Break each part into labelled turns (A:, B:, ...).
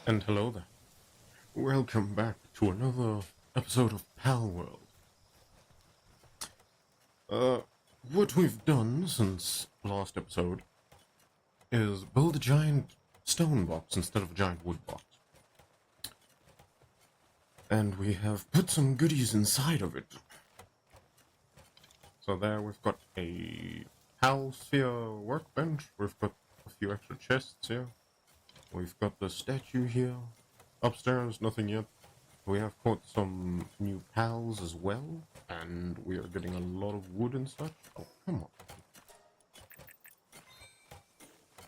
A: And hello there. Welcome back to another episode of Palworld. Uh, what we've done since last episode is build a giant stone box instead of a giant wood box. And we have put some goodies inside of it. So there we've got a Palsphere workbench, we've got a few extra chests here, we've got the statue here. Upstairs, nothing yet. We have caught some new pals as well, and we are getting a lot of wood and such. Oh, come on.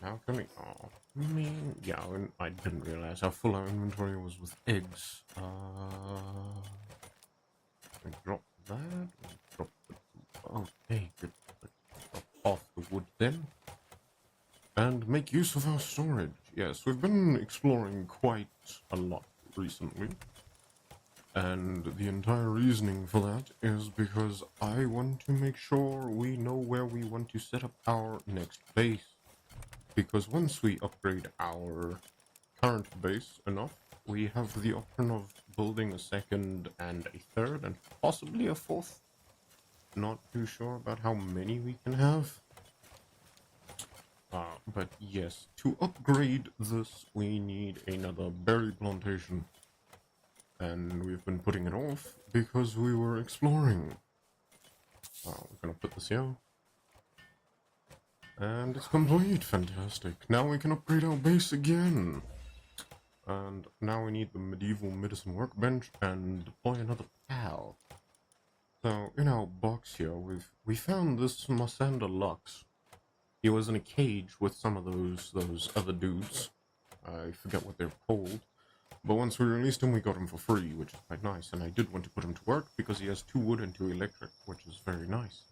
A: How can we... Oh, I mean... Yeah, I didn't realize how full our inventory was with eggs. We drop that. We drop the... Okay, good. Drop off the wood then. And make use of our storage. Yes, we've been exploring quite a lot recently. And the entire reasoning for that is because I want to make sure we know where we want to set up our next base. Because once we upgrade our current base enough, we have the option of building a second and a third and possibly a fourth. Not too sure about how many we can have. But yes, to upgrade this we need another berry plantation. And we've been putting it off because we were exploring. We're gonna put this here. And it's complete, fantastic. Now we can upgrade our base again. And now we need the medieval medicine workbench and deploy another pal. So in our box here, we found this Masanda Lux. He was in a cage with some of those other dudes. I forget what they're called. But once we released him, we got him for free, which is quite nice. And I did want to put him to work because he has 2 wood and 2 electric, which is very nice.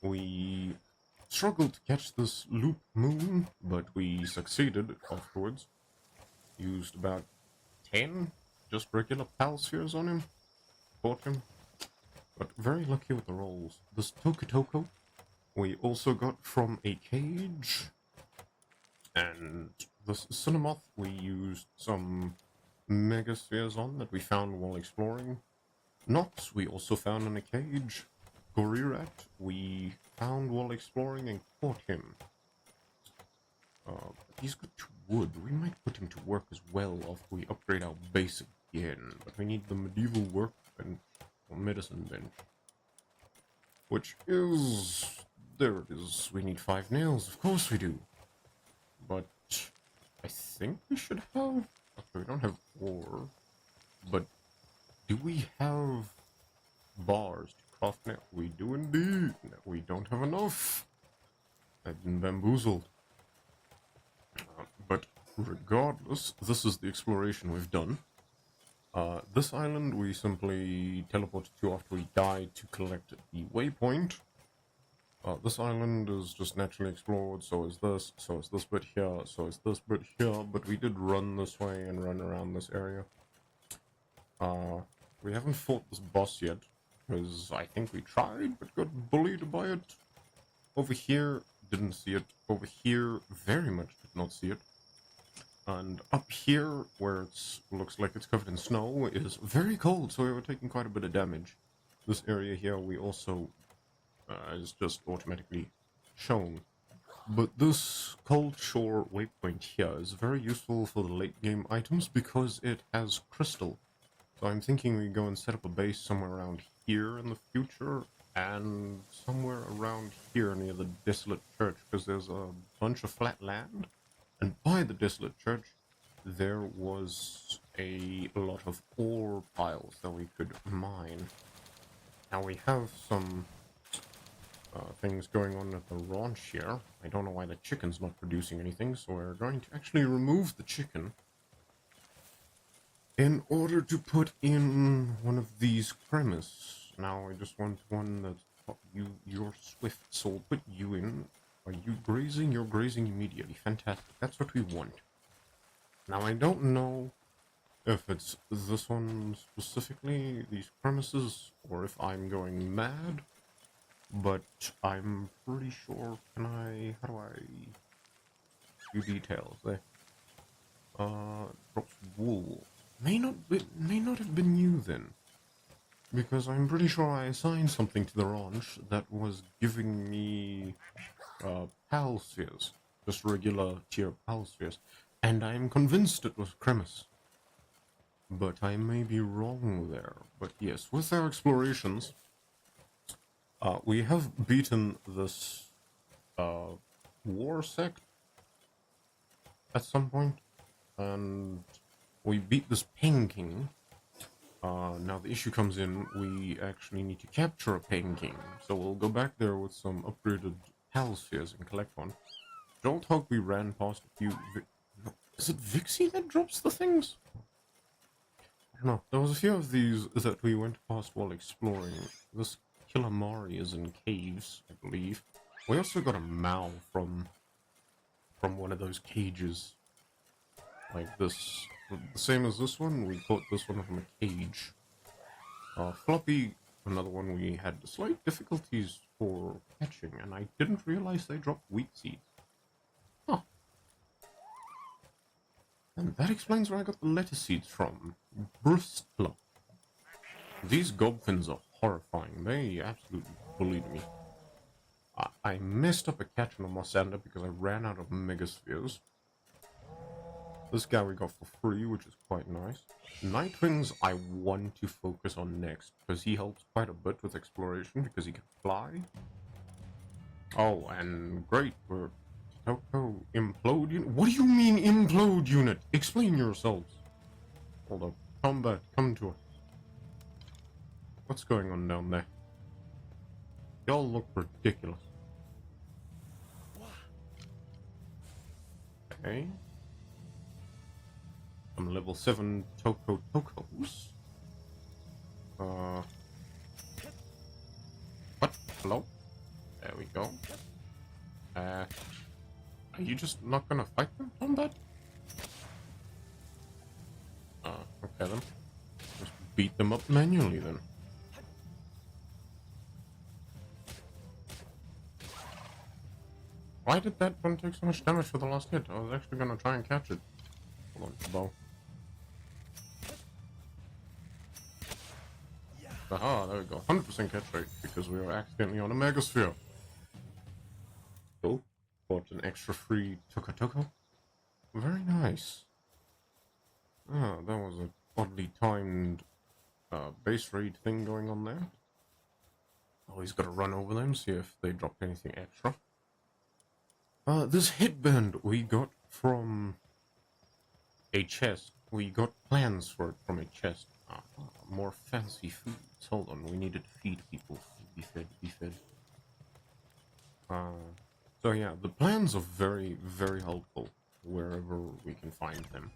A: We struggled to catch this loop moon, but we succeeded afterwards. Used about 10 just regular pal spheres on him. Caught him. But very lucky with the rolls. This Tokotoko we also got from a cage. And this Cinemoth we used some megaspheres on that we found while exploring. Nox we also found in a cage. Gorirat we found while exploring and caught him. He's got 2 wood. We might put him to work as well after we upgrade our base again. But we need the medieval workbench or medicine bench. Which is... There it is. We need 5 nails. Of course we do. But I think we should have... Okay, we don't have ore. But do we have bars to craft nails? We do indeed. No, we don't have enough. I've been bamboozled. But regardless, this is the exploration we've done. This island we simply teleported to after we died to collect the waypoint. This island is just naturally explored, so is this bit here, so is this bit here, but we did run this way and run around this area. We haven't fought this boss yet, because I think we tried, but got bullied by it. Over here, didn't see it. Over here, very much did not see it. And up here, where it looks like it's covered in snow, is very cold, so we were taking quite a bit of damage. This area here, we also... is just automatically shown. But this cold shore waypoint here is very useful for the late game items because it has crystal. So I'm thinking we go and set up a base somewhere around here in the future and somewhere around here near the desolate church because there's a bunch of flat land. And by the desolate church there was a lot of ore piles that we could mine. Now we have some things going on at the ranch here. I don't know why the chicken's not producing anything, so we're going to actually remove the chicken in order to put in one of these cremis. Now I just want one that's you're swift, so we'll put you in. Are you grazing? You're grazing immediately. Fantastic. That's what we want. Now I don't know if it's this one specifically, these premises, or if I'm going mad. But I'm pretty sure, how do I do details there? Drops wool. May not have been you then. Because I'm pretty sure I assigned something to the ranch that was giving me PAL spheres. Just regular tier PAL spheres. And I'm convinced it was Cremis. But I may be wrong there. But yes, with our explorations, we have beaten this war sect at some point, and we beat this Pain King. Now the issue comes in, we actually need to capture a Pain King, so we'll go back there with some upgraded PAL spheres and collect one. Jolthog we ran past a few... Is it Vixie that drops the things? I don't know. There was a few of these that we went past while exploring. This Killamari is in caves, I believe. We also got a Mao from one of those cages. Like this. The same as this one, we caught this one from a cage. Floppy, another one we had slight difficulties for catching, and I didn't realize they dropped wheat seeds. Huh. And that explains where I got the lettuce seeds from. Bristler. These gobfins are horrifying. They absolutely bullied me. I messed up a catch on a Mosander because I ran out of Megaspheres. This guy we got for free, which is quite nice. Nightwings I want to focus on next, because he helps quite a bit with exploration, because he can fly. Oh, and great, we're... Toko implode unit? What do you mean implode unit? Explain yourselves. Hold up. Combat, come to us. What's going on down there? Y'all look ridiculous. Okay. Some level 7 Tokos. What? Hello? There we go. Are you just not gonna fight them, Combat? Okay then. Just beat them up manually then. Why did that one take so much damage for the last hit? I was actually gonna try and catch it. Hold on, bow. Aha, there we go. 100% catch rate, because we were accidentally on a Megasphere. Cool. Bought an extra free Toko. Very nice. Ah, that was an oddly timed base raid thing going on there. Always gotta run over them, see if they dropped anything extra. This headband we got from a chest. We got plans for it from a chest. More fancy foods. Hold on, we needed to feed people. Be fed. So yeah, the plans are very, very helpful wherever we can find them.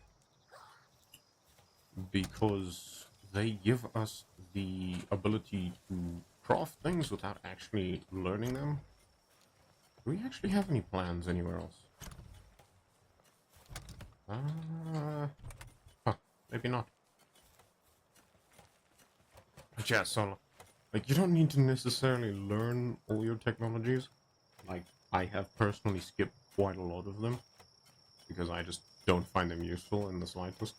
A: Because they give us the ability to craft things without actually learning them. Do we actually have any plans anywhere else? Maybe not. But yeah, so, like, you don't need to necessarily learn all your technologies. Like, I have personally skipped quite a lot of them, because I just don't find them useful in the slightest.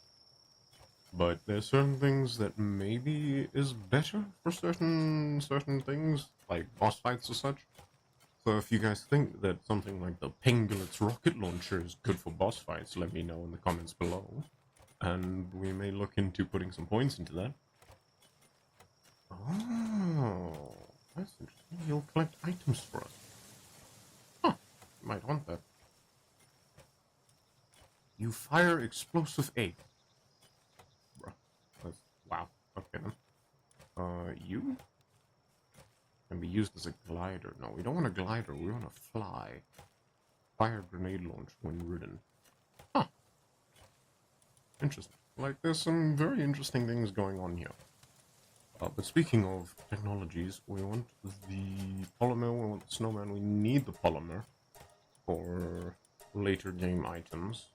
A: But there's certain things that maybe is better for certain things, like boss fights or such. So if you guys think that something like the Pangolins rocket launcher is good for boss fights, let me know in the comments below. And we may look into putting some points into that. Oh, that's interesting. You'll collect items for us. Huh, you might want that. You fire explosive egg. Bruh. Wow. Okay then. You? Can be used as a glider. No, we don't want a glider, we want to fly. Fire grenade launch when ridden. Huh. Interesting. Like, there's some very interesting things going on here. But speaking of technologies, we want the polymer, we want the snowman, we need the polymer for later game items.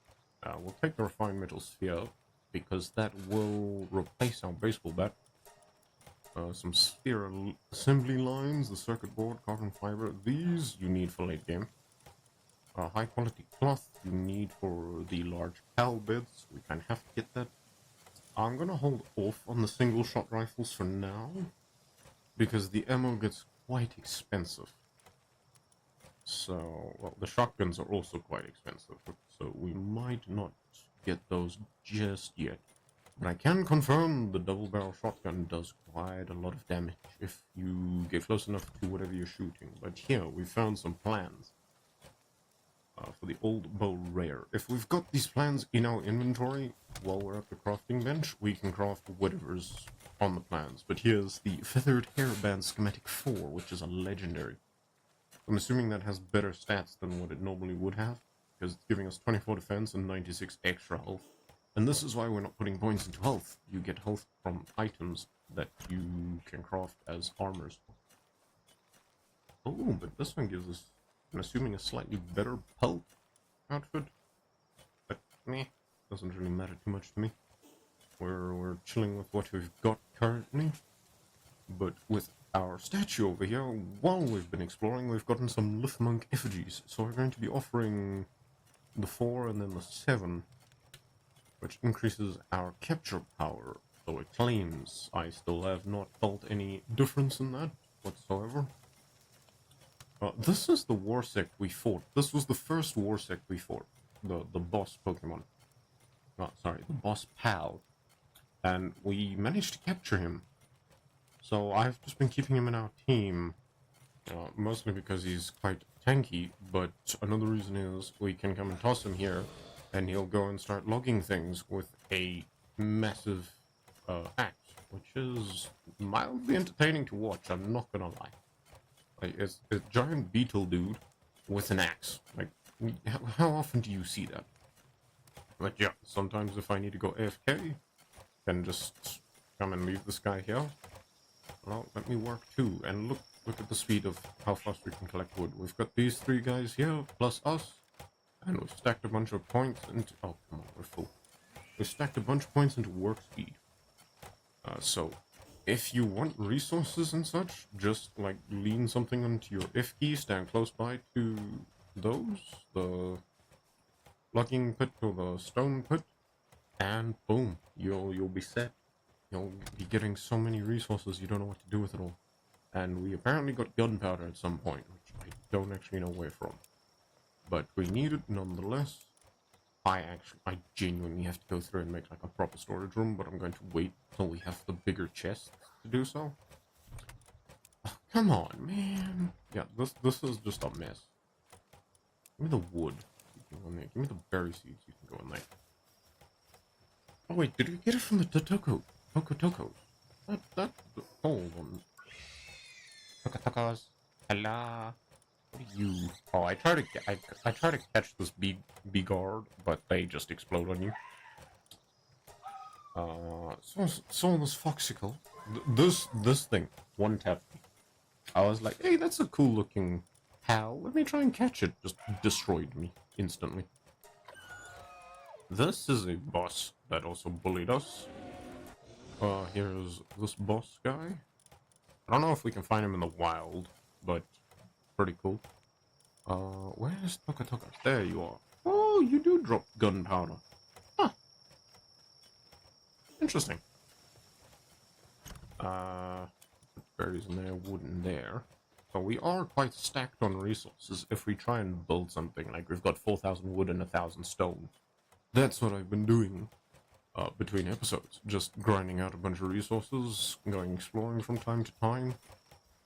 A: We'll take the refined metal sphere, because that will replace our baseball bat. Some sphere assembly lines, the circuit board, carbon fiber, these you need for late game. high quality cloth you need for the large PAL beds. We kind of have to get that. I'm gonna hold off on the single shot rifles for now, because the ammo gets quite expensive. So, well, the shotguns are also quite expensive, so we might not get those just yet. But I can confirm the double barrel shotgun does quite a lot of damage if you get close enough to whatever you're shooting. But here, we found some plans for the old bow rare. If we've got these plans in our inventory while we're at the crafting bench, we can craft whatever's on the plans. But here's the Feathered Hairband Schematic 4, which is a legendary. I'm assuming that has better stats than what it normally would have, because it's giving us 24 defense and 96 extra health. And this is why we're not putting points into health. You get health from items that you can craft as armors. Oh, but this one gives us, I'm assuming, a slightly better pelt outfit. But, meh, doesn't really matter too much to me. We're chilling with what we've got currently. But with our statue over here, while we've been exploring, we've gotten some Lithmonk effigies. So we're going to be offering the 4 and then the 7, which increases our capture power. So it claims I still have not felt any difference in that whatsoever. This is the war sect we fought. This was the first war sect we fought. The boss Pokemon. Oh, sorry, the boss Pal. And we managed to capture him. So I've just been keeping him in our team. Mostly because he's quite tanky, but another reason is we can come and toss him here, and he'll go and start logging things with a massive axe, which is mildly entertaining to watch, I'm not gonna lie. Like, it's a giant beetle dude with an axe. Like, how often do you see that? But yeah, sometimes if I need to go AFK, then just come and leave this guy here. Well, let me work too, and look at the speed of how fast we can collect wood. We've got these 3 guys here, plus us, and we've stacked a bunch of points into... Oh, come on, we're full. We've stacked a bunch of points into work speed. So, if you want resources and such, just, like, lean something onto your F key, stand close by to those, the logging pit or the stone pit, and boom, you'll be set. You'll be getting so many resources you don't know what to do with it all. And we apparently got gunpowder at some point, which I don't actually know where from. But we need it nonetheless. I genuinely have to go through and make like a proper storage room, but I'm going to wait till we have the bigger chest to do so. Oh, come on, man. Yeah, this is just a mess. Give me the wood. You can go in there. Give me the berry seeds. You can go in there. Oh wait, did we get it from the Tokotokos? Hold on. Tokotokos. Hello. What are you? Oh, I try to catch this bee guard, but they just explode on you. So this foxicle, this thing, one tap. I was like, hey, that's a cool looking pal. Let me try and catch it. Just destroyed me instantly. This is a boss that also bullied us. Here's this boss guy. I don't know if we can find him in the wild, but pretty cool. Where's Tokotokos? There you are. Oh, you do drop gunpowder. Huh. Interesting. Berries in there, wood in there. So we are quite stacked on resources if we try and build something. Like, we've got 4,000 wood and 1,000 stone. That's what I've been doing between episodes. Just grinding out a bunch of resources, going exploring from time to time.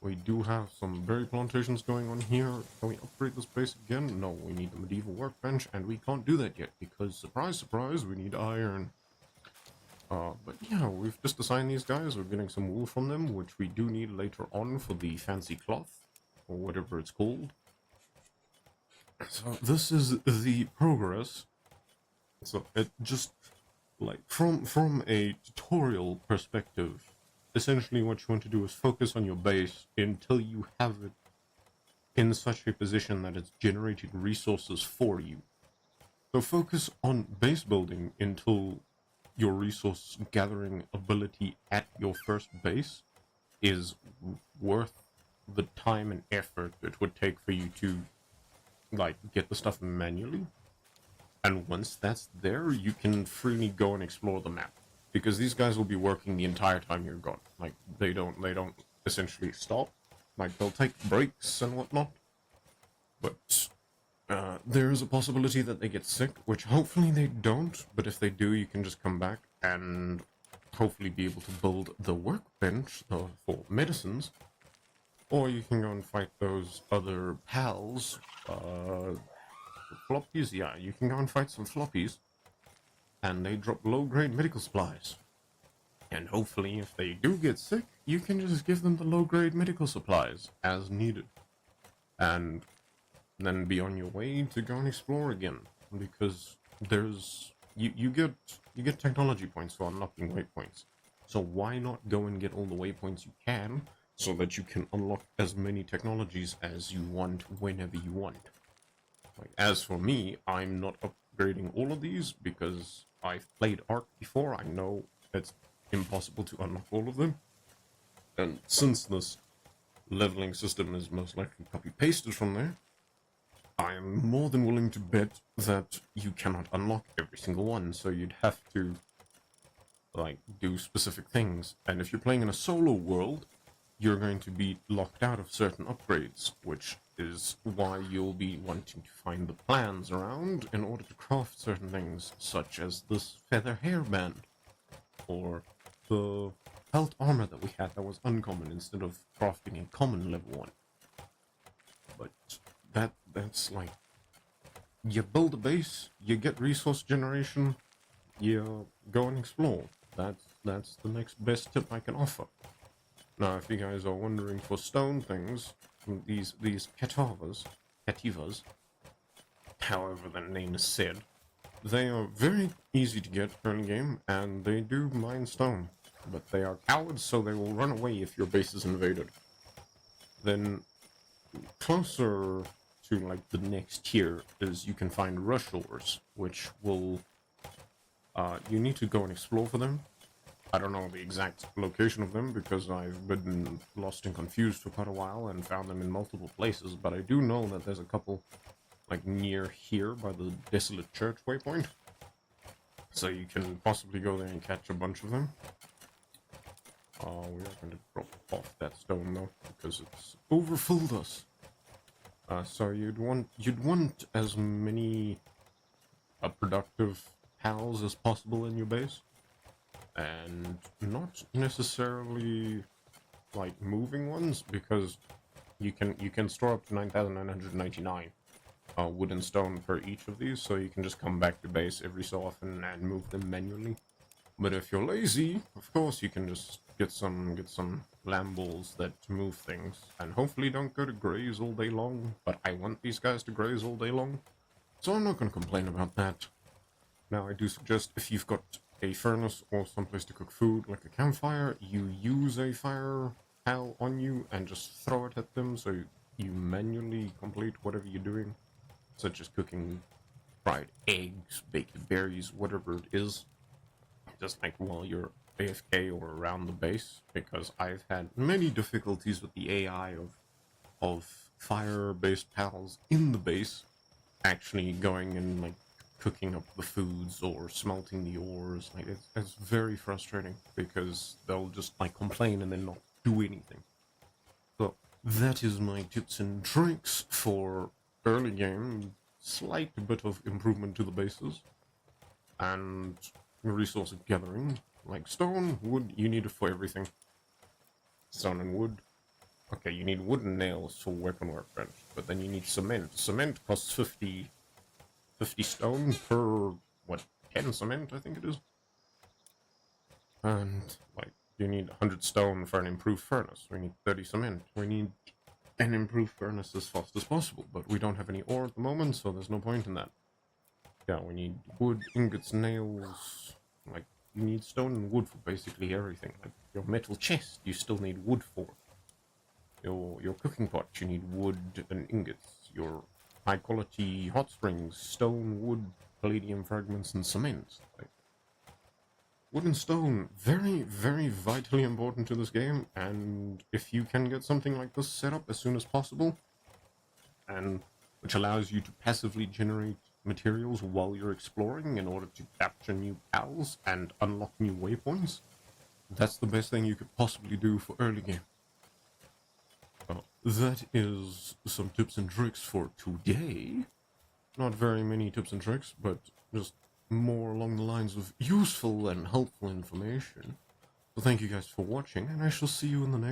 A: We do have some berry plantations going on here. Can we upgrade this place again? No, we need the medieval workbench, and we can't do that yet because, surprise, surprise, we need iron. But yeah, we've just assigned these guys. We're getting some wool from them, which we do need later on for the fancy cloth, or whatever it's called. So this is the progress. So it just, like, from a tutorial perspective, essentially what you want to do is focus on your base until you have it in such a position that it's generating resources for you. So focus on base building until your resource gathering ability at your first base is worth the time and effort it would take for you to like, get the stuff manually. And once that's there, you can freely go and explore the map. Because these guys will be working the entire time you're gone. Like, they don't essentially stop. Like, they'll take breaks and whatnot. But there is a possibility that they get sick, which hopefully they don't. But if they do, you can just come back and hopefully be able to build the workbench for medicines. Or you can go and fight those other pals. Floppies? Yeah, you can go and fight some floppies. And they drop low-grade medical supplies. And hopefully, if they do get sick, you can just give them the low-grade medical supplies as needed. And then be on your way to go and explore again. Because there's... You get technology points for unlocking waypoints. So why not go and get all the waypoints you can, so that you can unlock as many technologies as you want whenever you want. Like, as for me, I'm not upgrading all of these because I've played Ark before. I know it's impossible to unlock all of them. And since this leveling system is most likely copy-pasted from there, I am more than willing to bet that you cannot unlock every single one, so you'd have to, like, do specific things. And if you're playing in a solo world, you're going to be locked out of certain upgrades, which is why you'll be wanting to find the plans around in order to craft certain things, such as this feather hairband, or the belt armor that we had that was uncommon instead of crafting a common level one. But that's like, you build a base, you get resource generation, you go and explore. That's the next best tip I can offer. Now, if you guys are wondering for stone things, these kativas, however the name is said, they are very easy to get early game, and they do mine stone. But they are cowards, so they will run away if your base is invaded. Then, closer to, like, the next tier is you can find rush ores, which will, you need to go and explore for them. I don't know the exact location of them because I've been lost and confused for quite a while and found them in multiple places, but I do know that there's a couple, like, near here by the Desolate Church waypoint. So you can possibly go there and catch a bunch of them. We are going to drop off that stone though, because it's overfilled us. So you'd want as many productive pals as possible in your base. And not necessarily like moving ones, because you can store up to 9,999 wood and stone per each of these, so you can just come back to base every so often and move them manually. But if you're lazy, of course you can just get some lamb balls that move things, and hopefully don't go to graze all day long. But I want these guys to graze all day long, so I'm not going to complain about that. Now, I do suggest if you've got a furnace or someplace to cook food, like a campfire, you use a fire pal on you and just throw it at them, so you manually complete whatever you're doing, such as cooking fried eggs, baked berries, whatever it is, just like while you're AFK or around the base, because I've had many difficulties with the AI of fire-based pals in the base actually going and, like, cooking up the foods or smelting the ores. Like, it's very frustrating because they'll just, like, complain and then not do anything. So that is my tips and tricks for early game. Slight bit of improvement to the bases and resource gathering. Like stone, wood, you need it for everything. Stone and wood. Okay, you need wooden nails for weapon workbench, but then you need cement. Cement costs 50 stone per, what, 10 cement, I think it is? And, like, you need 100 stone for an improved furnace. We need 30 cement. We need an improved furnace as fast as possible, but we don't have any ore at the moment, so there's no point in that. Yeah, we need wood, ingots, nails. Like, you need stone and wood for basically everything. Like, your metal chest, you still need wood for. Your cooking pot, you need wood and ingots. Your high quality hot springs, stone, wood, palladium fragments, and cement. Like, wood and stone, very, very vitally important to this game, and if you can get something like this set up as soon as possible, and which allows you to passively generate materials while you're exploring in order to capture new pals and unlock new waypoints. That's the best thing you could possibly do for early game. That is some tips and tricks for today. Not very many tips and tricks, but just more along the lines of useful and helpful information. So thank you guys for watching, and I shall see you in the next